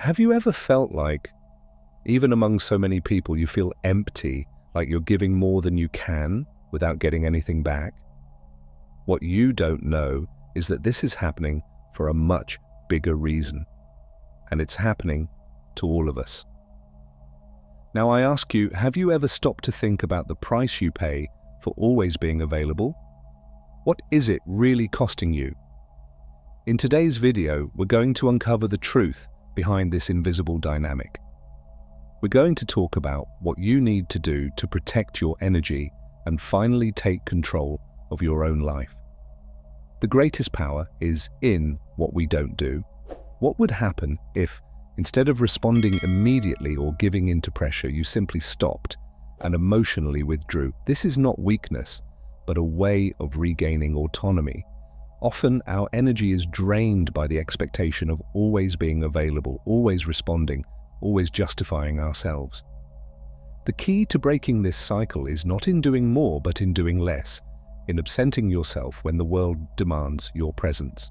Have you ever felt like, even among so many people, you feel empty, like you're giving more than you can without getting anything back? What you don't know is that this is happening for a much bigger reason, and it's happening to all of us. Now I ask you, have you ever stopped to think about the price you pay for always being available? What is it really costing you? In today's video, we're going to uncover the truth behind this invisible dynamic. We're going to talk about what you need to do to protect your energy and finally take control of your own life. The greatest power is in what we don't do. What would happen if, instead of responding immediately or giving in to pressure, you simply stopped and emotionally withdrew? This is not weakness, but a way of regaining autonomy. Often our energy is drained by the expectation of always being available, always responding, always justifying ourselves. The key to breaking this cycle is not in doing more, but in doing less, in absenting yourself when the world demands your presence.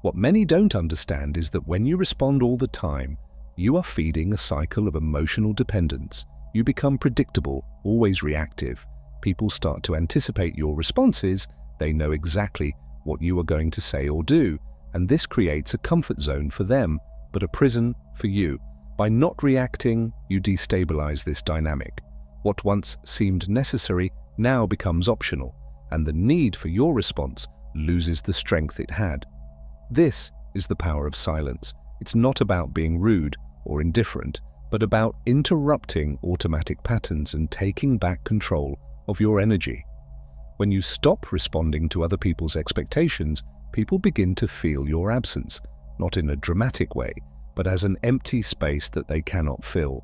What many don't understand is that when you respond all the time, you are feeding a cycle of emotional dependence. You become predictable, always reactive. People start to anticipate your responses. They know exactly what you are going to say or do, and this creates a comfort zone for them, but a prison for you. By not reacting, you destabilize this dynamic. What once seemed necessary now becomes optional, and the need for your response loses the strength it had. This is the power of silence. It's not about being rude or indifferent, but about interrupting automatic patterns and taking back control of your energy. When you stop responding to other people's expectations, people begin to feel your absence, not in a dramatic way, but as an empty space that they cannot fill.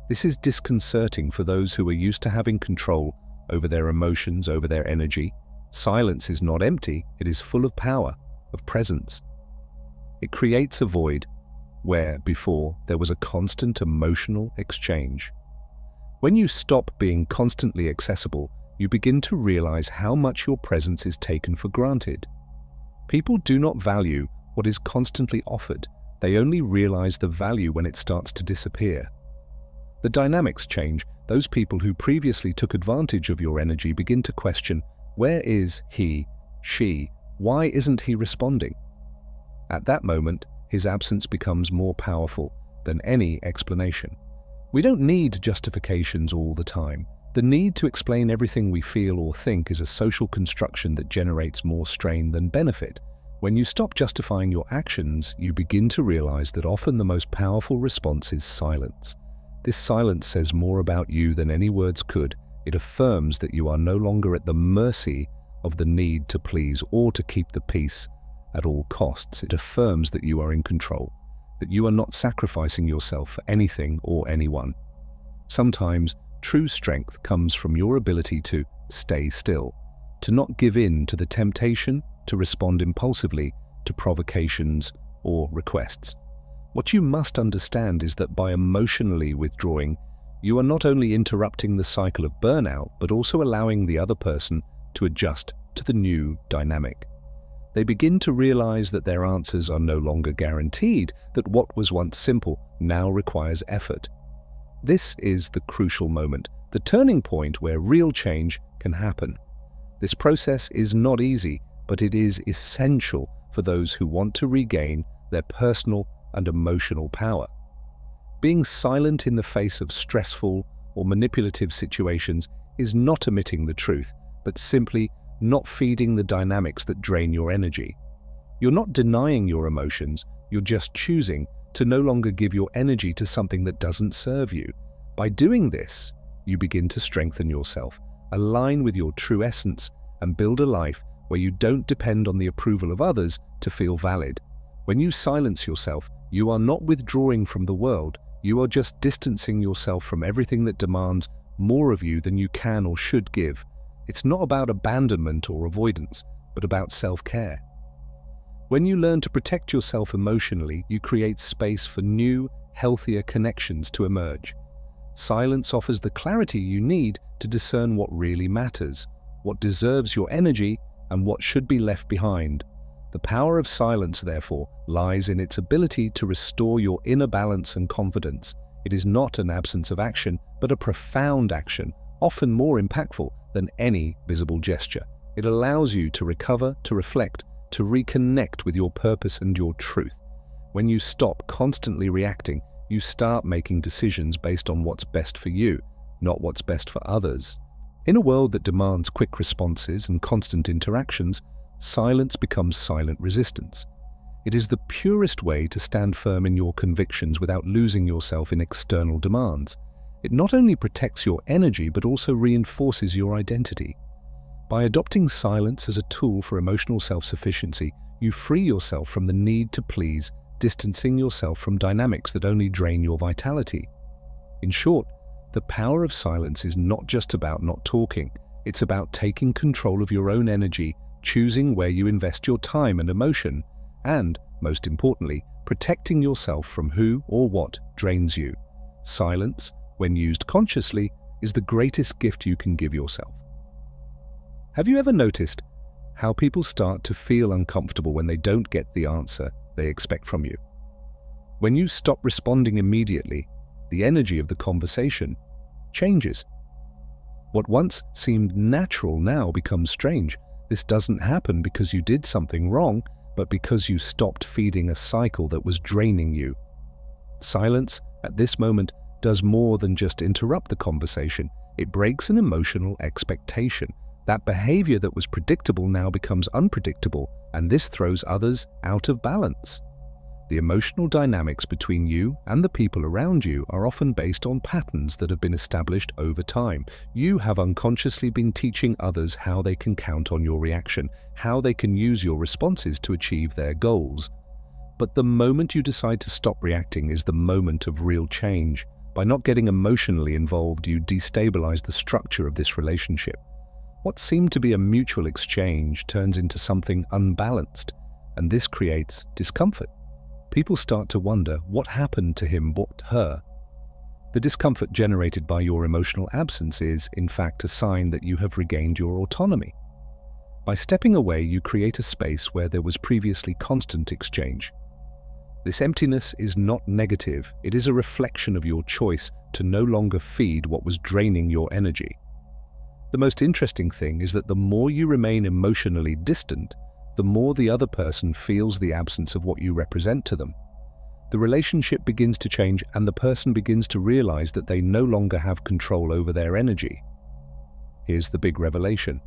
This is disconcerting for those who are used to having control over their emotions, over their energy. Silence is not empty, it is full of power, of presence. It creates a void where before there was a constant emotional exchange. When you stop being constantly accessible, you begin to realize how much your presence is taken for granted. People do not value what is constantly offered. They only realize the value when it starts to disappear. The dynamics change. Those people who previously took advantage of your energy begin to question, where is he, she? Why isn't he responding? At that moment, his absence becomes more powerful than any explanation. We don't need justifications all the time. The need to explain everything we feel or think is a social construction that generates more strain than benefit. When you stop justifying your actions, you begin to realize that often the most powerful response is silence. This silence says more about you than any words could. It affirms that you are no longer at the mercy of the need to please or to keep the peace at all costs. It affirms that you are in control, that you are not sacrificing yourself for anything or anyone. Sometimes true strength comes from your ability to stay still, to not give in to the temptation to respond impulsively to provocations or requests. What you must understand is that by emotionally withdrawing, you are not only interrupting the cycle of burnout, but also allowing the other person to adjust to the new dynamic. They begin to realize that their answers are no longer guaranteed, that what was once simple now requires effort. This is the crucial moment, the turning point where real change can happen. This process is not easy, but it is essential for those who want to regain their personal and emotional power. Being silent in the face of stressful or manipulative situations is not omitting the truth, but simply not feeding the dynamics that drain your energy. You're not denying your emotions, you're just choosing to no longer give your energy to something that doesn't serve you. By doing this, you begin to strengthen yourself, align with your true essence, and build a life where you don't depend on the approval of others to feel valid. When you silence yourself, you are not withdrawing from the world, you are just distancing yourself from everything that demands more of you than you can or should give. It's not about abandonment or avoidance, but about self-care. When you learn to protect yourself emotionally, you create space for new, healthier connections to emerge. Silence offers the clarity you need to discern what really matters, what deserves your energy, and what should be left behind. The power of silence, therefore, lies in its ability to restore your inner balance and confidence. It is not an absence of action, but a profound action, often more impactful than any visible gesture. It allows you to recover, to reflect, to reconnect with your purpose and your truth. When you stop constantly reacting, you start making decisions based on what's best for you, not what's best for others. In a world that demands quick responses and constant interactions, silence becomes silent resistance. It is the purest way to stand firm in your convictions without losing yourself in external demands. It not only protects your energy but also reinforces your identity. By adopting silence as a tool for emotional self-sufficiency, you free yourself from the need to please, distancing yourself from dynamics that only drain your vitality. In short, the power of silence is not just about not talking, it's about taking control of your own energy, choosing where you invest your time and emotion, and, most importantly, protecting yourself from who or what drains you. Silence, when used consciously, is the greatest gift you can give yourself. Have you ever noticed how people start to feel uncomfortable when they don't get the answer they expect from you? When you stop responding immediately, the energy of the conversation changes. What once seemed natural now becomes strange. This doesn't happen because you did something wrong, but because you stopped feeding a cycle that was draining you. Silence, at this moment, does more than just interrupt the conversation. It breaks an emotional expectation. That behavior that was predictable now becomes unpredictable, and this throws others out of balance. The emotional dynamics between you and the people around you are often based on patterns that have been established over time. You have unconsciously been teaching others how they can count on your reaction, how they can use your responses to achieve their goals. But the moment you decide to stop reacting is the moment of real change. By not getting emotionally involved, you destabilize the structure of this relationship. What seemed to be a mutual exchange turns into something unbalanced, and this creates discomfort. People start to wonder what happened to him, what her. The discomfort generated by your emotional absence is, in fact, a sign that you have regained your autonomy. By stepping away, you create a space where there was previously constant exchange. This emptiness is not negative, it is a reflection of your choice to no longer feed what was draining your energy. The most interesting thing is that the more you remain emotionally distant, the more the other person feels the absence of what you represent to them. The relationship begins to change and the person begins to realize that they no longer have control over their energy. Here's the big revelation.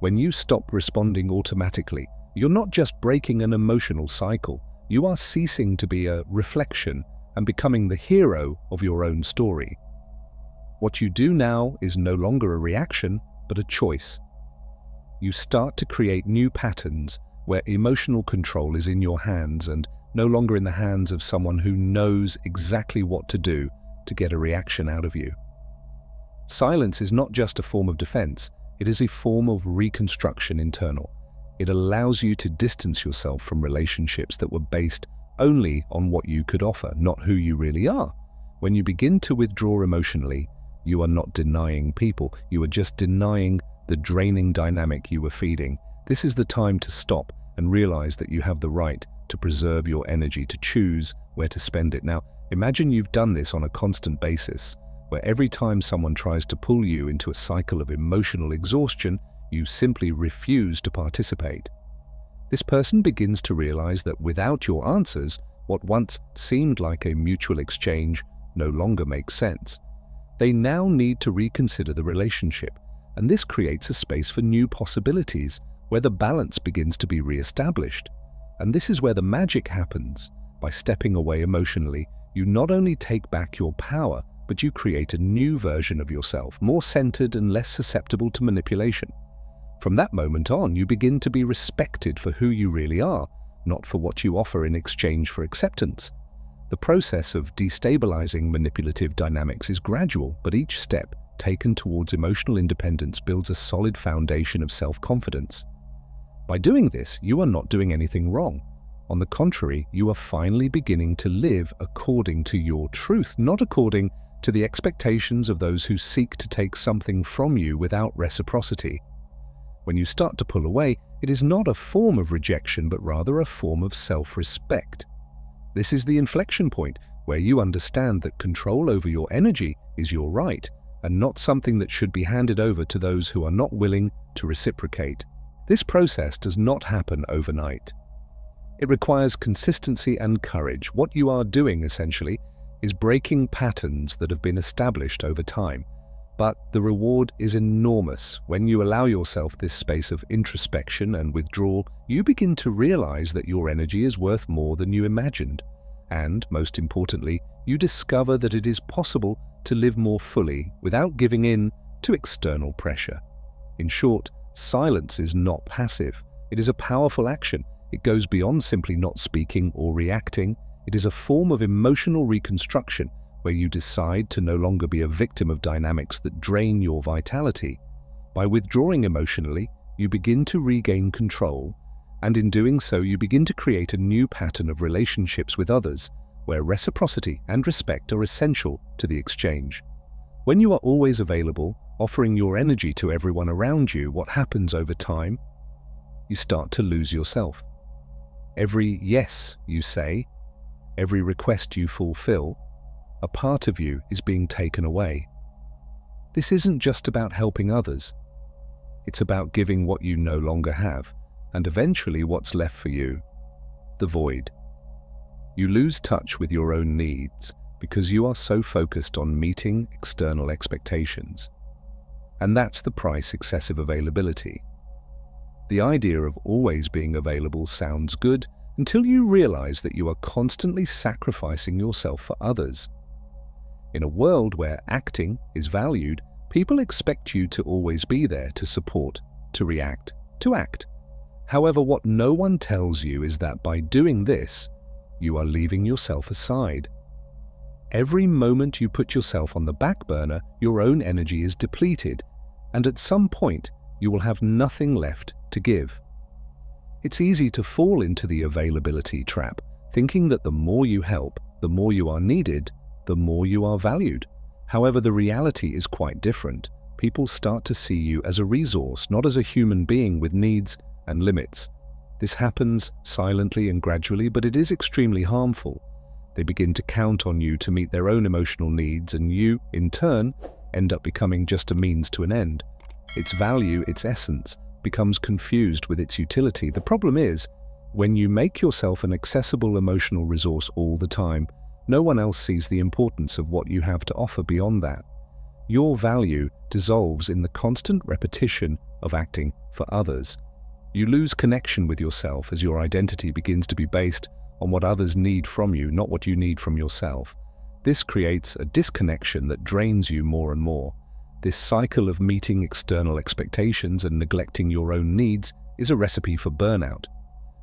When you stop responding automatically, you're not just breaking an emotional cycle, you are ceasing to be a reflection and becoming the hero of your own story. What you do now is no longer a reaction, but a choice. You start to create new patterns where emotional control is in your hands and no longer in the hands of someone who knows exactly what to do to get a reaction out of you. Silence is not just a form of defense, it is a form of reconstruction internal. It allows you to distance yourself from relationships that were based only on what you could offer, not who you really are. When you begin to withdraw emotionally, you are not denying people, you are just denying the draining dynamic you were feeding. This is the time to stop and realize that you have the right to preserve your energy, to choose where to spend it. Now, imagine you've done this on a constant basis, where every time someone tries to pull you into a cycle of emotional exhaustion, you simply refuse to participate. This person begins to realize that without your answers, what once seemed like a mutual exchange no longer makes sense. They now need to reconsider the relationship, and this creates a space for new possibilities, where the balance begins to be re-established. And this is where the magic happens. By stepping away emotionally, you not only take back your power, but you create a new version of yourself, more centered and less susceptible to manipulation. From that moment on, you begin to be respected for who you really are, not for what you offer in exchange for acceptance. The process of destabilizing manipulative dynamics is gradual, but each step taken towards emotional independence builds a solid foundation of self-confidence. By doing this, you are not doing anything wrong. On the contrary, you are finally beginning to live according to your truth, not according to the expectations of those who seek to take something from you without reciprocity. When you start to pull away, it is not a form of rejection, but rather a form of self-respect. This is the inflection point where you understand that control over your energy is your right and not something that should be handed over to those who are not willing to reciprocate. This process does not happen overnight. It requires consistency and courage. What you are doing, essentially, is breaking patterns that have been established over time. But the reward is enormous. When you allow yourself this space of introspection and withdrawal, you begin to realize that your energy is worth more than you imagined. And, most importantly, you discover that it is possible to live more fully without giving in to external pressure. In short, silence is not passive. It is a powerful action. It goes beyond simply not speaking or reacting. It is a form of emotional reconstruction where you decide to no longer be a victim of dynamics that drain your vitality. By withdrawing emotionally, you begin to regain control, and in doing so you begin to create a new pattern of relationships with others, where reciprocity and respect are essential to the exchange. When you are always available, offering your energy to everyone around you, what happens over time? You start to lose yourself. Every yes you say, every request you fulfill, a part of you is being taken away. This isn't just about helping others. It's about giving what you no longer have, and eventually what's left for you? The void. You lose touch with your own needs because you are so focused on meeting external expectations. And that's the price excessive availability. The idea of always being available sounds good until you realize that you are constantly sacrificing yourself for others. In a world where acting is valued, people expect you to always be there to support, to react, to act. However, what no one tells you is that by doing this, you are leaving yourself aside. Every moment you put yourself on the back burner, your own energy is depleted, and at some point, you will have nothing left to give. It's easy to fall into the availability trap, thinking that the more you help, the more you are needed, the more you are valued. However, the reality is quite different. People start to see you as a resource, not as a human being with needs and limits. This happens silently and gradually, but it is extremely harmful. They begin to count on you to meet their own emotional needs, and you, in turn, end up becoming just a means to an end. Its value, its essence, becomes confused with its utility. The problem is, when you make yourself an accessible emotional resource all the time, no one else sees the importance of what you have to offer beyond that. Your value dissolves in the constant repetition of acting for others. You lose connection with yourself as your identity begins to be based on what others need from you, not what you need from yourself. This creates a disconnection that drains you more and more. This cycle of meeting external expectations and neglecting your own needs is a recipe for burnout.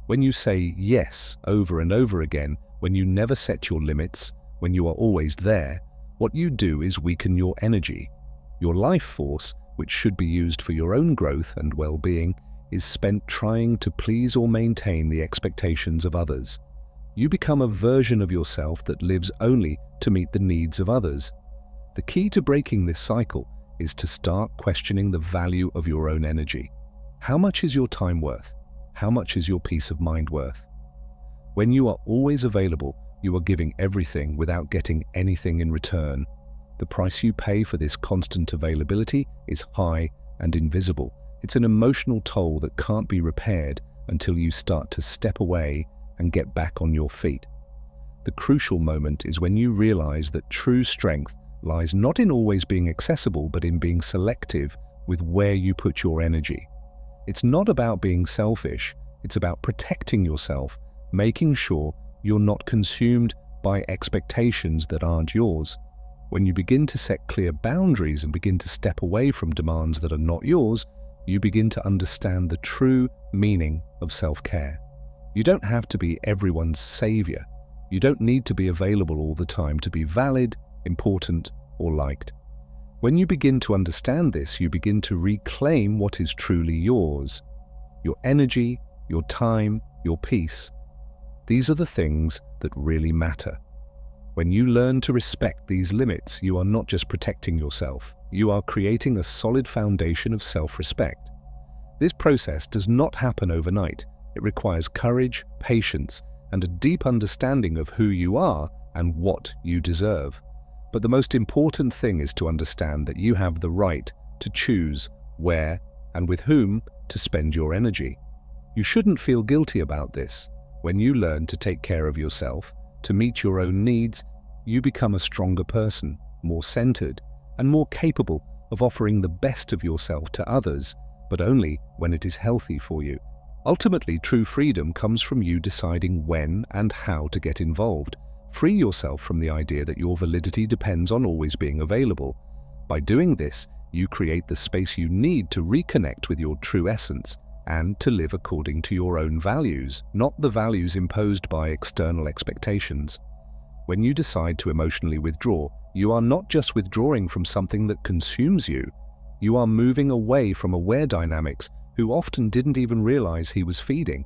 When you say yes over and over again, when you never set your limits, when you are always there, what you do is weaken your energy. Your life force, which should be used for your own growth and well-being, is spent trying to please or maintain the expectations of others. You become a version of yourself that lives only to meet the needs of others. The key to breaking this cycle is to start questioning the value of your own energy. How much is your time worth? How much is your peace of mind worth? When you are always available, you are giving everything without getting anything in return. The price you pay for this constant availability is high and invisible. It's an emotional toll that can't be repaired until you start to step away and get back on your feet. The crucial moment is when you realize that true strength lies not in always being accessible, but in being selective with where you put your energy. It's not about being selfish, it's about protecting yourself, making sure you're not consumed by expectations that aren't yours. When you begin to set clear boundaries and begin to step away from demands that are not yours, you begin to understand the true meaning of self-care. You don't have to be everyone's savior. You don't need to be available all the time to be valid, important, or liked. When you begin to understand this, you begin to reclaim what is truly yours. Your energy, your time, your peace. These are the things that really matter. When you learn to respect these limits, you are not just protecting yourself, you are creating a solid foundation of self-respect. This process does not happen overnight. It requires courage, patience, and a deep understanding of who you are and what you deserve. But the most important thing is to understand that you have the right to choose where and with whom to spend your energy. You shouldn't feel guilty about this. When you learn to take care of yourself, to meet your own needs, you become a stronger person, more centered, and more capable of offering the best of yourself to others, but only when it is healthy for you. Ultimately, true freedom comes from you deciding when and how to get involved. Free yourself from the idea that your validity depends on always being available. By doing this, you create the space you need to reconnect with your true essence and to live according to your own values, not the values imposed by external expectations. When you decide to emotionally withdraw, you are not just withdrawing from something that consumes you. You are moving away from aware dynamics who often didn't even realize he was feeding.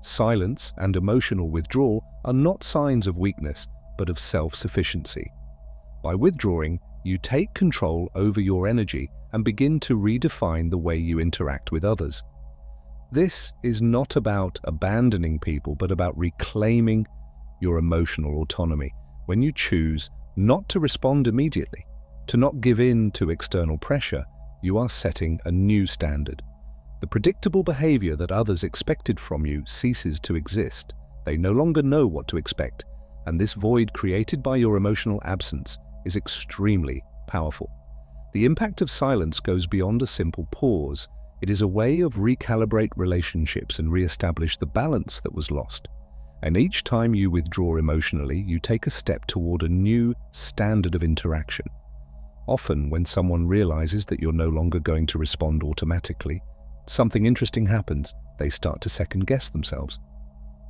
Silence and emotional withdrawal are not signs of weakness, but of self-sufficiency. By withdrawing, you take control over your energy and begin to redefine the way you interact with others. This is not about abandoning people, but about reclaiming your emotional autonomy. When you choose not to respond immediately, to not give in to external pressure, you are setting a new standard. The predictable behavior that others expected from you ceases to exist. They no longer know what to expect, and this void created by your emotional absence is extremely powerful. The impact of silence goes beyond a simple pause. It is a way of recalibrate relationships and re-establish the balance that was lost. And each time you withdraw emotionally, you take a step toward a new standard of interaction. Often, when someone realizes that you're no longer going to respond automatically, something interesting happens. They start to second-guess themselves.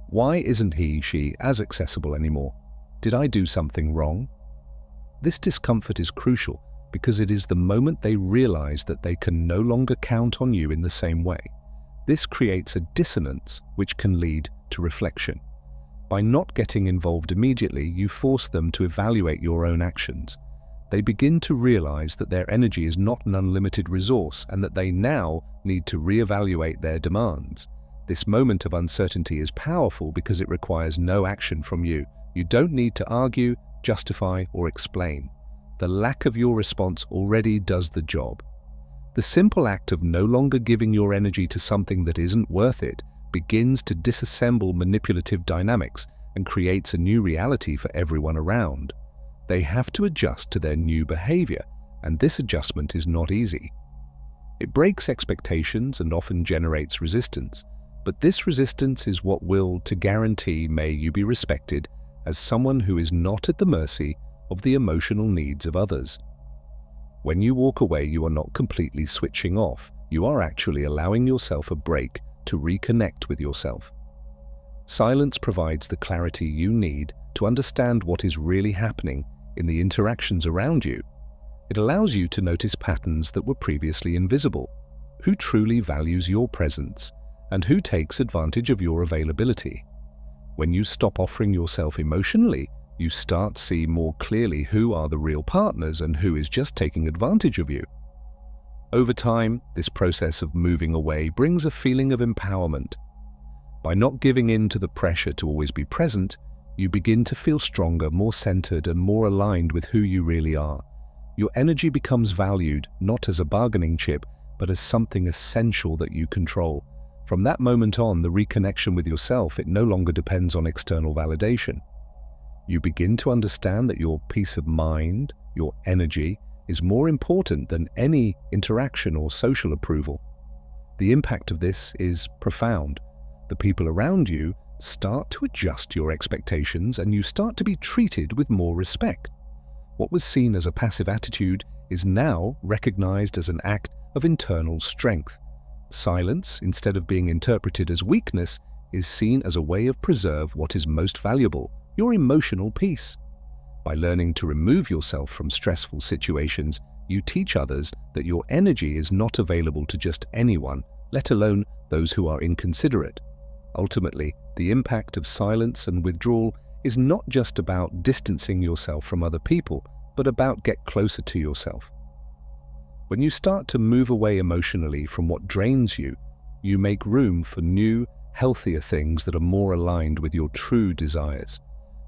Why isn't she as accessible anymore? Did I do something wrong? This discomfort is crucial because it is the moment they realize that they can no longer count on you in the same way. This creates a dissonance which can lead to reflection. By not getting involved immediately, you force them to evaluate your own actions. They begin to realize that their energy is not an unlimited resource and that they now need to reevaluate their demands. This moment of uncertainty is powerful because it requires no action from you. You don't need to argue, justify, or explain. The lack of your response already does the job. The simple act of no longer giving your energy to something that isn't worth it begins to disassemble manipulative dynamics and creates a new reality for everyone around. They have to adjust to their new behavior, and this adjustment is not easy. It breaks expectations and often generates resistance, but this resistance is what will to guarantee may you be respected as someone who is not at the mercy of the emotional needs of others. When you walk away, you are not completely switching off. You are actually allowing yourself a break to reconnect with yourself. Silence provides the clarity you need to understand what is really happening in the interactions around you. It allows you to notice patterns that were previously invisible. Who truly values your presence and who takes advantage of your availability? When you stop offering yourself emotionally, you start to see more clearly who are the real partners and who is just taking advantage of you. Over time, this process of moving away brings a feeling of empowerment. By not giving in to the pressure to always be present, you begin to feel stronger, more centered, and more aligned with who you really are. Your energy becomes valued not as a bargaining chip, but as something essential that you control. From that moment on, the reconnection with yourself, it no longer depends on external validation. You begin to understand that your peace of mind, your energy, is more important than any interaction or social approval. The impact of this is profound. The people around you start to adjust your expectations and you start to be treated with more respect. What was seen as a passive attitude is now recognized as an act of internal strength. Silence, instead of being interpreted as weakness, is seen as a way of preserve what is most valuable, your emotional peace. By learning to remove yourself from stressful situations, you teach others that your energy is not available to just anyone, let alone those who are inconsiderate. Ultimately, the impact of silence and withdrawal is not just about distancing yourself from other people, but about get closer to yourself. When you start to move away emotionally from what drains you, you make room for new, healthier things that are more aligned with your true desires.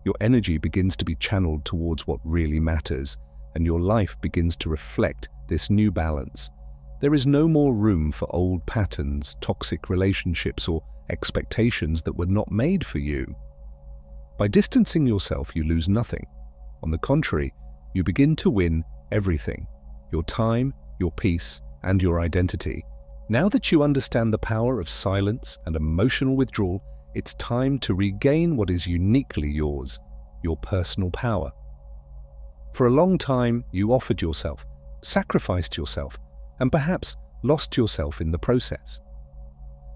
Your energy begins to be channeled towards what really matters, and your life begins to reflect this new balance. There is no more room for old patterns, toxic relationships, or expectations that were not made for you. By distancing yourself, you lose nothing. On the contrary, you begin to win everything: your time, your peace, and your identity. Now that you understand the power of silence and emotional withdrawal, it's time to regain what is uniquely yours, your personal power. For a long time, you offered yourself, sacrificed yourself, and perhaps lost yourself in the process.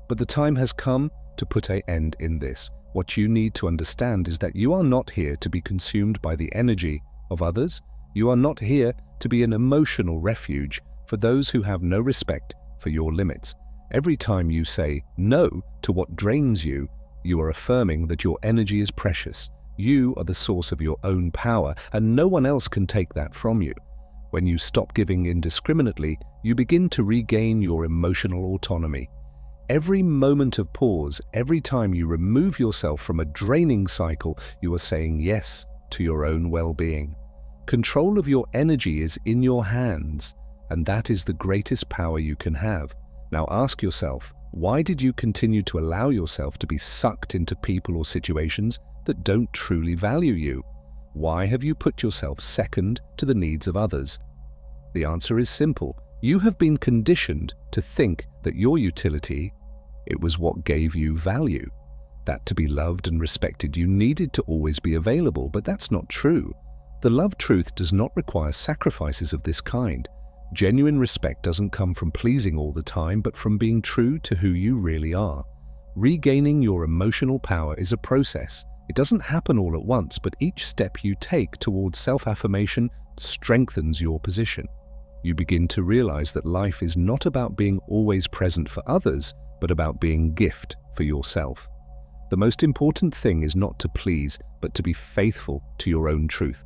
But the time has come to put an end in this. What you need to understand is that you are not here to be consumed by the energy of others. You are not here to be an emotional refuge for those who have no respect for your limits. Every time you say no to what drains you, you are affirming that your energy is precious. You are the source of your own power, and no one else can take that from you. When you stop giving indiscriminately, you begin to regain your emotional autonomy. Every moment of pause, every time you remove yourself from a draining cycle, you are saying yes to your own well-being. Control of your energy is in your hands, and that is the greatest power you can have. Now ask yourself, why did you continue to allow yourself to be sucked into people or situations that don't truly value you? Why have you put yourself second to the needs of others? The answer is simple. You have been conditioned to think that your utility, it was what gave you value. That to be loved and respected, you needed to always be available, but that's not true. The love truth does not require sacrifices of this kind. Genuine respect doesn't come from pleasing all the time, but from being true to who you really are. Regaining your emotional power is a process. It doesn't happen all at once, but each step you take towards self-affirmation strengthens your position. You begin to realize that life is not about being always present for others, but about being gift for yourself. The most important thing is not to please, but to be faithful to your own truth.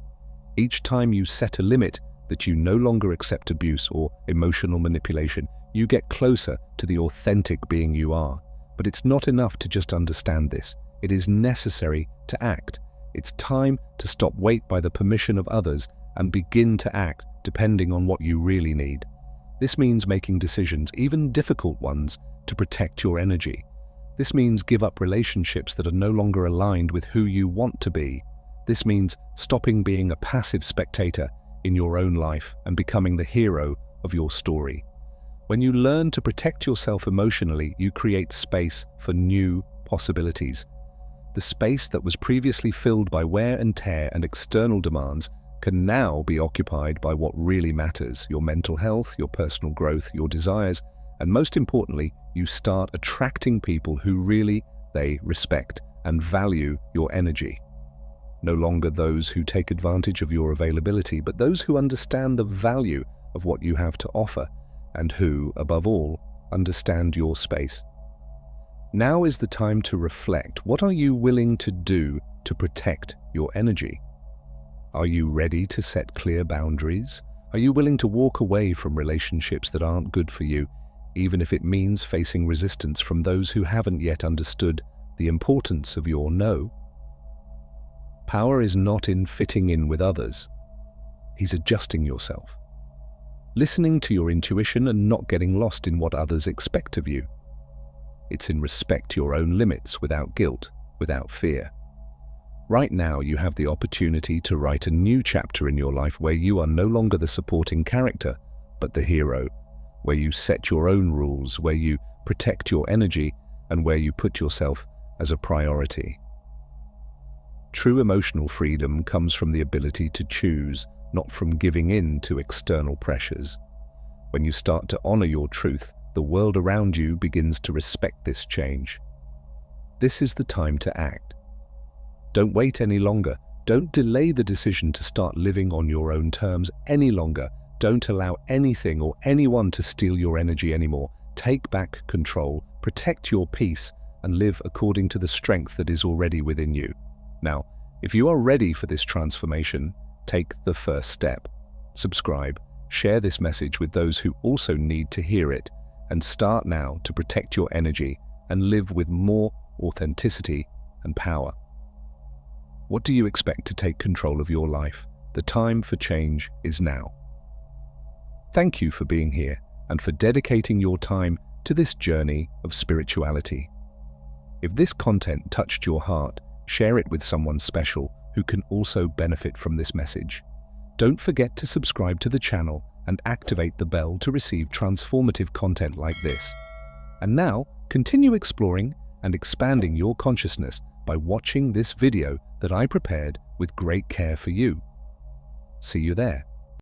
Each time you set a limit that you no longer accept abuse or emotional manipulation, you get closer to the authentic being you are. But it's not enough to just understand this. It is necessary to act. It's time to stop waiting by the permission of others and begin to act depending on what you really need. This means making decisions, even difficult ones, to protect your energy. This means give up relationships that are no longer aligned with who you want to be. This means stopping being a passive spectator in your own life and becoming the hero of your story. When you learn to protect yourself emotionally, you create space for new possibilities. The space that was previously filled by wear and tear and external demands can now be occupied by what really matters: your mental health, your personal growth, your desires, and most importantly, you start attracting people who really they respect and value your energy. No longer those who take advantage of your availability, but those who understand the value of what you have to offer and who, above all, understand your space. Now is the time to reflect. What are you willing to do to protect your energy? Are you ready to set clear boundaries? Are you willing to walk away from relationships that aren't good for you, even if it means facing resistance from those who haven't yet understood the importance of your no? Power is not in fitting in with others. He's adjusting yourself, listening to your intuition and not getting lost in what others expect of you. It's in respect your own limits without guilt, without fear. Right now, you have the opportunity to write a new chapter in your life where you are no longer the supporting character, but the hero, where you set your own rules, where you protect your energy, and where you put yourself as a priority. True emotional freedom comes from the ability to choose, not from giving in to external pressures. When you start to honor your truth, the world around you begins to respect this change. This is the time to act. Don't wait any longer. Don't delay the decision to start living on your own terms any longer. Don't allow anything or anyone to steal your energy anymore. Take back control, protect your peace, and live according to the strength that is already within you. Now, if you are ready for this transformation, take the first step. Subscribe, share this message with those who also need to hear it, and start now to protect your energy and live with more authenticity and power. What do you expect to take control of your life? The time for change is now. Thank you for being here and for dedicating your time to this journey of spirituality. If this content touched your heart, share it with someone special who can also benefit from this message. Don't forget to subscribe to the channel and activate the bell to receive transformative content like this. And now, continue exploring and expanding your consciousness by watching this video that I prepared with great care for you. See you there.